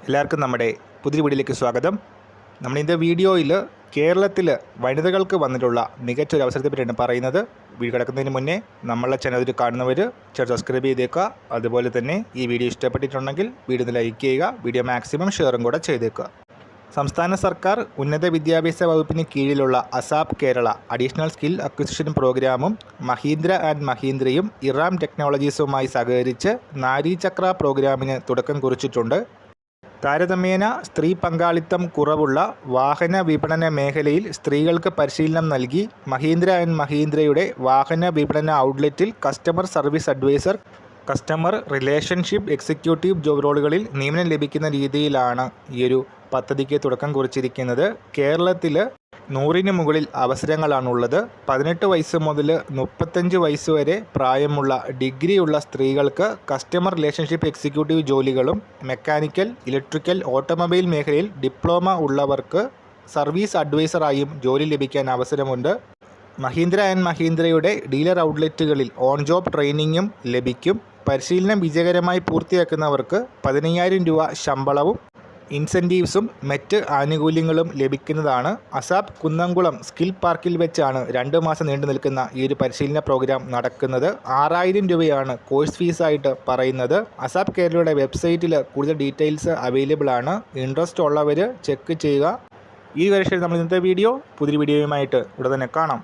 എല്ലാവർക്കും നമ്മുടെ പുതിയ വീഡിയോയിലേക്ക് സ്വാഗതം. നമ്മൾ ഇന്നത്തെ വീഡിയോയിൽ കേരളത്തിൽ വനിതകൾക്ക് വന്നിട്ടുള്ള മികച്ചൊരു അവസരത്തെ പറ്റിയാണ് പറയുന്നത്. വീഡിയോ കിടക്കുന്നതിന് മുന്നേ നമ്മളെ ചാനൽ കാണുന്നവർ സബ്സ്ക്രൈബ് ചെയ്തേക്കുക. അതുപോലെ തന്നെ ഈ വീഡിയോ ഇഷ്ടപ്പെട്ടിട്ടുണ്ടെങ്കിൽ വീഡിയോ ഒന്ന് ലൈക്ക് ചെയ്യുക. വീഡിയോ മാക്സിമം ഷെയറും കൂടെ ചെയ്തേക്കുക. സംസ്ഥാന സർക്കാർ ഉന്നത വിദ്യാഭ്യാസ വകുപ്പിന് കീഴിലുള്ള ASAP Kerala additional skill acquisition പ്രോഗ്രാമും മഹീന്ദ്ര ആൻഡ് മഹീന്ദ്രയും ഇറാം ടെക്നോളജീസുമായി സഹകരിച്ച് നാരീചക്ര പ്രോഗ്രാമിന് തുടക്കം കുറിച്ചിട്ടുണ്ട്. താരതമ്യേന സ്ത്രീ പങ്കാളിത്തം കുറവുള്ള വാഹന വിപണന മേഖലയിൽ സ്ത്രീകൾക്ക് പരിശീലനം നൽകി മഹീന്ദ്ര ആൻഡ് മഹീന്ദ്രയുടെ വാഹന വിപണന ഔട്ട്ലെറ്റിൽ customer service advisor, customer relationship executive job റോളുകളിൽ നിയമനം ലഭിക്കുന്ന രീതിയിലാണ് ഈയൊരു പദ്ധതിക്ക് തുടക്കം കുറിച്ചിരിക്കുന്നത്. കേരളത്തിൽ 100-ന് മുകളിൽ അവസരങ്ങളാണുള്ളത്. 18 വയസ്സ് മുതൽ 35 വയസ്സ് വരെ പ്രായമുള്ള ഡിഗ്രിയുള്ള സ്ത്രീകൾക്ക് കസ്റ്റമർ റിലേഷൻഷിപ്പ് എക്സിക്യൂട്ടീവ് ജോലികളും മെക്കാനിക്കൽ, ഇലക്ട്രിക്കൽ, ഓട്ടോമൊബൈൽ മേഖലയിൽ ഡിപ്ലോമ ഉള്ളവർക്ക് സർവീസ് അഡ്വൈസറായും ജോലി ലഭിക്കാൻ അവസരമുണ്ട്. മഹീന്ദ്ര ആൻഡ് മഹീന്ദ്രയുടെ ഡീലർ ഔട്ട്ലെറ്റുകളിൽ ഓൺ ജോബ് ട്രെയിനിങ്ങും ലഭിക്കും. പരിശീലനം വിജയകരമായി പൂർത്തിയാക്കുന്നവർക്ക് 15,000 രൂപ ശമ്പളവും ഇൻസെൻറ്റീവ്സും മറ്റ് ആനുകൂല്യങ്ങളും ലഭിക്കുന്നതാണ്. അസാപ് കുന്നംകുളം സ്കിൽ പാർക്കിൽ വെച്ചാണ് 2 മാസം നീണ്ടു നിൽക്കുന്ന ഈ ഒരു പരിശീലന പ്രോഗ്രാം നടക്കുന്നത്. 6,000 രൂപയാണ് കോഴ്സ് ഫീസായിട്ട് പറയുന്നത്. അസാപ് കേരളയുടെ വെബ്സൈറ്റിൽ കൂടുതൽ ഡീറ്റെയിൽസ് അവൈലബിൾ ആണ്. ഇൻട്രസ്റ്റ് ഉള്ളവർ ചെക്ക് ചെയ്യുക. ഈ വർഷം നമ്മൾ ഇന്നത്തെ വീഡിയോ പുതിയ വീഡിയോയുമായിട്ട് ഉടൻ തന്നെ കാണാം.